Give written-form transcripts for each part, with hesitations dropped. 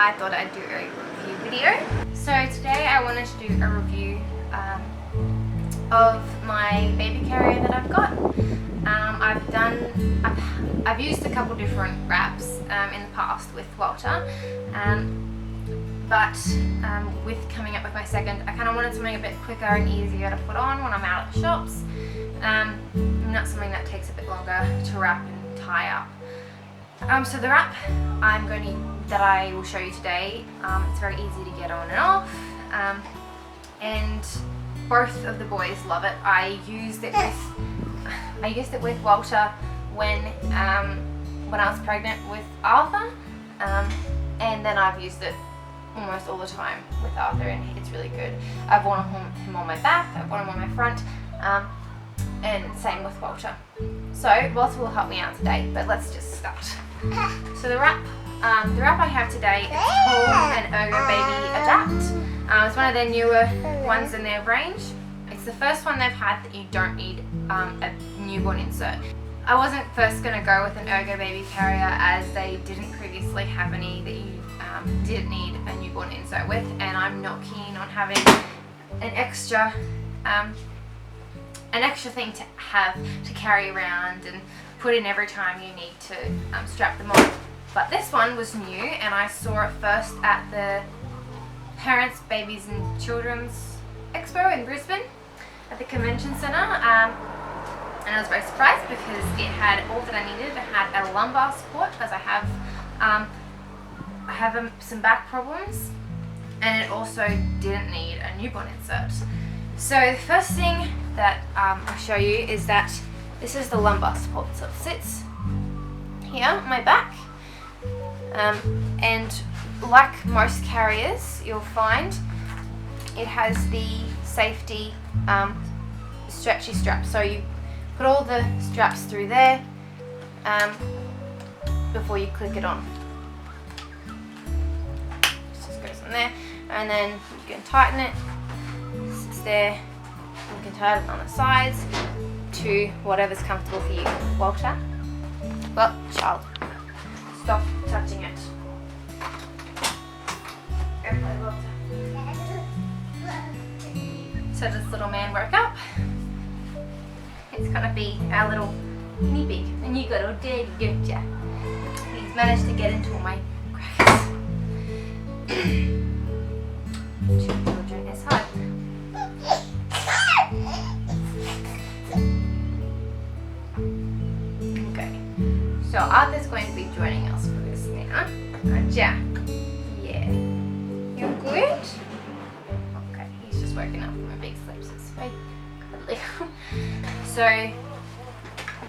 I thought I'd do a review video. So today I wanted to do a review of my baby carrier that I've got. I've used a couple different wraps in the past with Walter, but with coming up with my second, I kind of wanted something a bit quicker and easier to put on when I'm out at the shops. Not something that takes a bit longer to wrap and tie up. So the wrap that I will show you today, it's very easy to get on and off, and both of the boys love it. I used it with Walter when I was pregnant with Arthur, and then I've used it almost all the time with Arthur, and it's really good. I've worn him on my back, I've worn him on my front, and same with Walter. So Walter will help me out today, but let's just start. So the wrap I have today is called an Ergo Baby Adapt. It's one of their newer ones in their range. It's the first one they've had that you don't need a newborn insert. I wasn't first going to go with an Ergo Baby carrier as they didn't previously have any that you didn't need a newborn insert with, and I'm not keen on having an extra thing to have to carry around and put in every time you need to strap them on. But this one was new, and I saw it first at the Parents, Babies and Children's Expo in Brisbane at the Convention Centre, and I was very surprised because it had all that I needed. It had a lumbar support because I have some back problems, and it also didn't need a newborn insert. So the first thing that I'll show you is that this is the lumbar support. So it sits here on my back, and like most carriers, you'll find it has the safety stretchy strap. So you put all the straps through there before you click it on. It just goes on there, and then you can tighten it. It sits there. You can tighten it on the sides to whatever's comfortable for you. Walter? Well, child, stop touching it. Go play, Walter. So this little man woke up. It's gonna be our little guinea pig, and you got all dirty, don't ya? He's managed to get into all my crackers. Two children is hard. Okay, so Arthur's going to be joining us for this now, aren't ya? Yeah. You good? Okay, he's just woken up from a big sleep, so it's very cuddly. So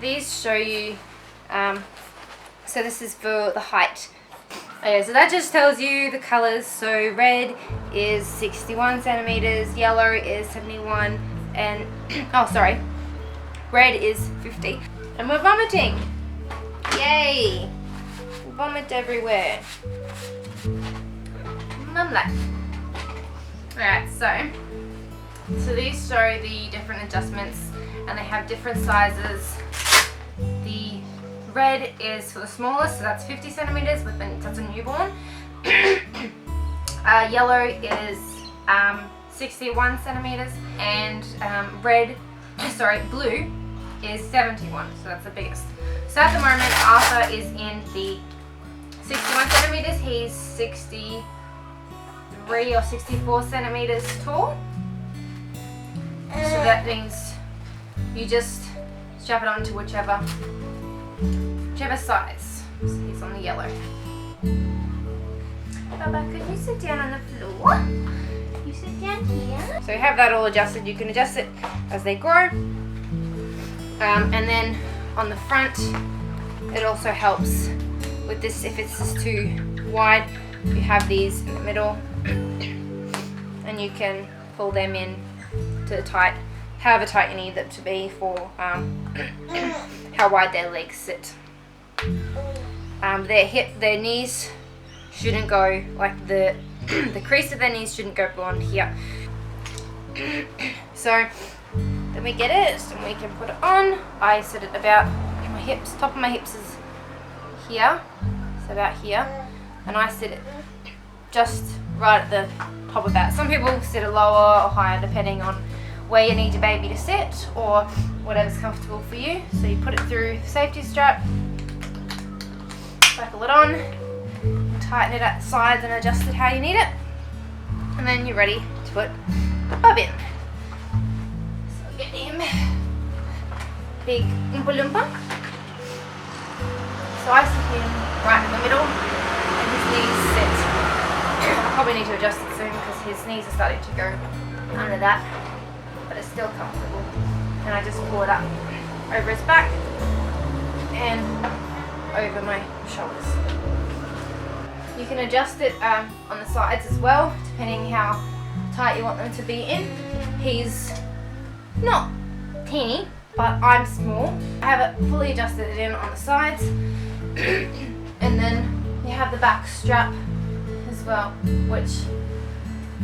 these show you, so this is for the height. Okay, so that just tells you the colors. So red is 61 centimeters, yellow is 71, and red is 50. And we're vomiting. Yay! Vomit everywhere. Mum life. Alright, so these show the different adjustments, and they have different sizes. The red is for the smallest, so that's 50 centimeters, that's a newborn. Yellow is 61 centimeters, and blue is 71, so that's the biggest. So at the moment, Arthur is in the 61 centimeters. He's 63 or 64 centimeters tall. So that means you just strap it onto whichever size. So he's on the yellow. Baba, could you sit down on the floor? You sit down here. So you have that all adjusted. You can adjust it as they grow. And then on the front, it also helps with this. If it's just too wide, you have these in the middle, and you can pull them in to however tight you need them to be for how wide their legs sit. Their knees shouldn't go like the crease of their knees shouldn't go beyond here. So then we get it and we can put it on. I set it about my hips. Top of my hips is here, so about here, and I sit it just right at the top of that. Some people sit it lower or higher depending on where you need your baby to sit or whatever's comfortable for you. So you put it through the safety strap, buckle it on, tighten it at the sides and adjust it how you need it, and then you're ready to put the bub in. So get him big Oompa Loompa. So I sit him right in the middle and his knees sit. I probably need to adjust it soon because his knees are starting to go under that, but it's still comfortable. And I just pull it up over his back and over my shoulders. You can adjust it on the sides as well, depending how tight you want them to be in. He's not teeny, but I'm small. I have it fully adjusted in on the sides. And then you have the back strap as well, which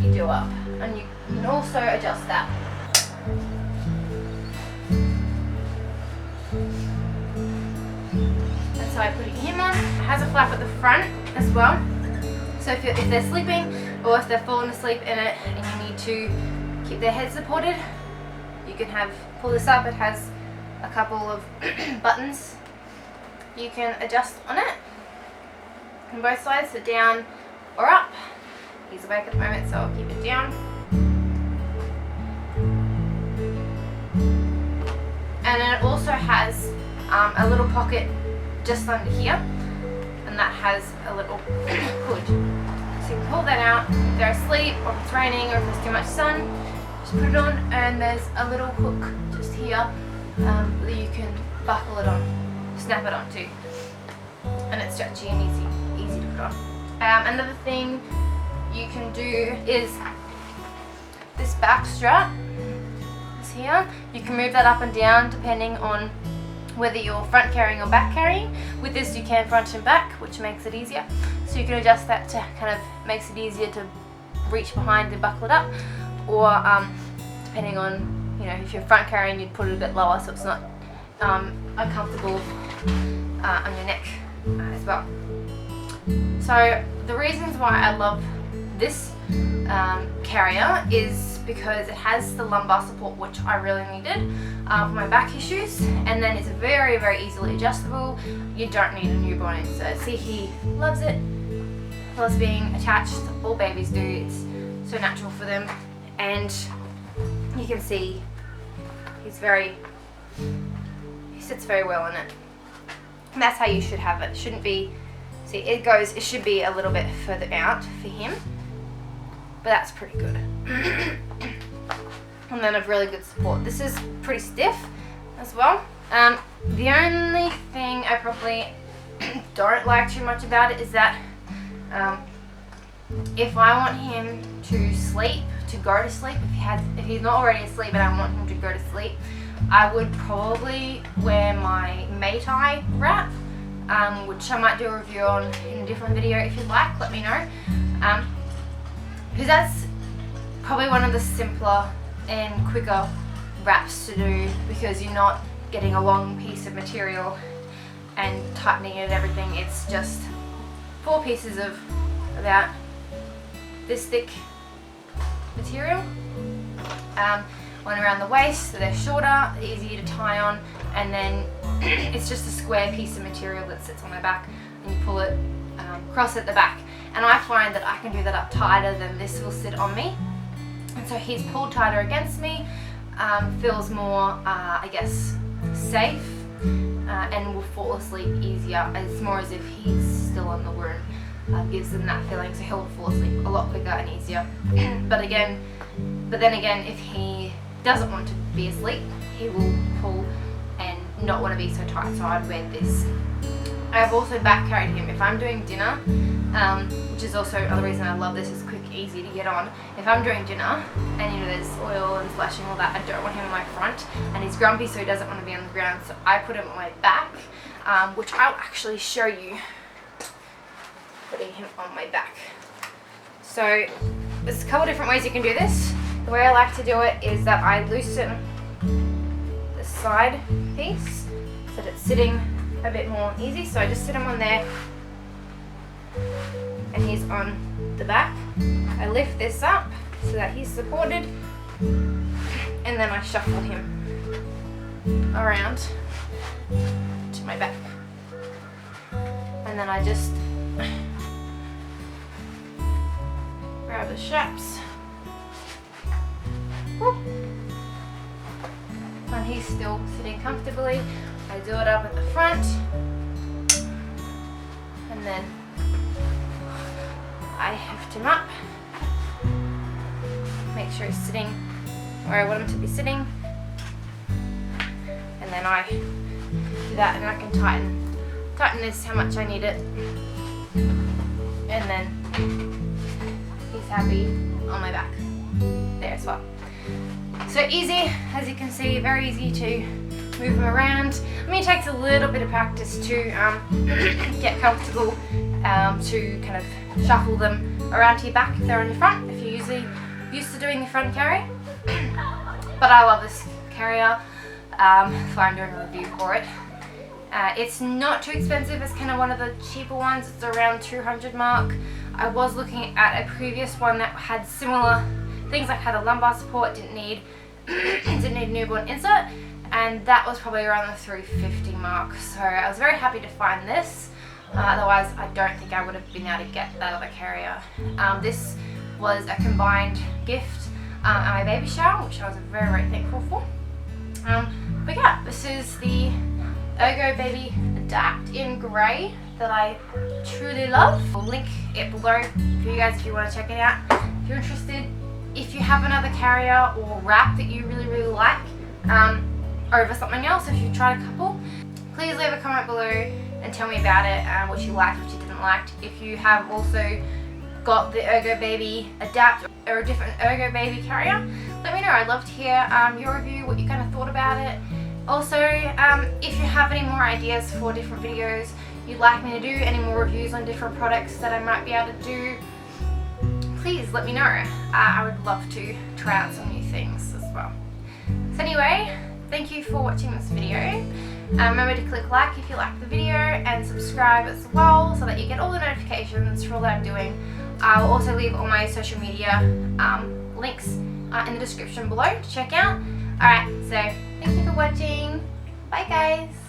you do up. And you can also adjust that. That's how I put him on. It has a flap at the front as well. So if they're sleeping or if they're falling asleep in it and you need to keep their head supported, you can pull this up. It has a couple of buttons you can adjust on it on both sides, so down or up. He's awake at the moment, so I'll keep it down. And then it also has a little pocket just under here, and that has a little hood. So you can pull that out if they're asleep, or if it's raining, or if there's too much sun. Just put it on, and there's a little hook just here that you can buckle it on, snap it onto, and it's stretchy and easy to put on. Another thing you can do is this back strap is here. You can move that up and down depending on whether you're front carrying or back carrying. With this you can front and back, which makes it easier. So you can adjust that to kind of makes it easier to reach behind and buckle it up, or depending on, you know, if you're front carrying, you'd put it a bit lower so it's not uncomfortable on your neck as well. So the reasons why I love this carrier is because it has the lumbar support, which I really needed for my back issues, and then it's very, very easily adjustable. You don't need a newborn insert. See, he loves it, loves being attached. All babies do. It's so natural for them, and you can see he sits very well in it. And that's how you should have it. It shouldn't be, see, it should be a little bit further out for him, but that's pretty good. And then a really good support. This is pretty stiff as well. The only thing I probably don't like too much about it is that if I want him to sleep, to go to sleep, if he's not already asleep and I want him to go to sleep, I would probably wear my Maytai wrap, which I might do a review on in a different video if you'd like, let me know. Because that's probably one of the simpler and quicker wraps to do, because you're not getting a long piece of material and tightening it and everything. It's just 4 pieces of about this thick material, one around the waist so they're shorter, easier to tie on, and then it's just a square piece of material that sits on my back, and you pull it across at the back. And I find that I can do that up tighter than this will sit on me, and so he's pulled tighter against me, feels more I guess safe, and will fall asleep easier. It's more as if he's still in the womb. Gives them that feeling, so he'll fall asleep a lot quicker and easier. But then again, if he doesn't want to be asleep, he will pull and not want to be so tight, so I'd wear this. I've also back carried him if I'm doing dinner, which is also another reason I love this. It's quick, easy to get on. If I'm doing dinner and, you know, there's oil and splashing, all that, I don't want him in my front, and he's grumpy, so he doesn't want to be on the ground, so I put him on my back, which I'll actually show you putting him on my back. So there's a couple different ways you can do this. The way I like to do it is that I loosen the side piece so that it's sitting a bit more easy. So I just sit him on there and he's on the back. I lift this up so that he's supported, and then I shuffle him around to my back. And then I just grab the straps. Whoop. And he's still sitting comfortably. I do it up at the front, and then I heft him up. Make sure he's sitting where I want him to be sitting, and then I do that, and I can tighten this how much I need it, and then he's happy on my back there as well. So easy, as you can see, very easy to move them around. I mean, it takes a little bit of practice to get comfortable to kind of shuffle them around to your back if they're on your front, if you're usually used to doing the front carry. But I love this carrier, so I'm doing a review for it. It's not too expensive. It's kind of one of the cheaper ones. It's around 200 mark. I was looking at a previous one that had similar things, like had a lumbar support, didn't need newborn insert, and that was probably around the 350 mark. So I was very happy to find this. Otherwise, I don't think I would have been able to get that other carrier. This was a combined gift at my baby shower, which I was very, very thankful for. But yeah, this is the Ergo Baby Adapt in grey that I truly love. I'll link it below for you guys if you want to check it out. If you're interested, if you have another carrier or wrap that you really, really like over something else, if you've tried a couple, please leave a comment below and tell me about it, what you liked, what you didn't like. If you have also got the Ergo Baby Adapt or a different Ergo Baby carrier, let me know. I'd love to hear your review, what you kind of thought about it. Also, if you have any more ideas for different videos you'd like me to do, any more reviews on different products that I might be able to do, please let me know. I would love to try out some new things as well. So anyway, thank you for watching this video. Remember to click like if you liked the video, and subscribe as well so that you get all the notifications for all that I'm doing. I will also leave all my social media links in the description below to check out. Alright, so thank you for watching. Bye guys.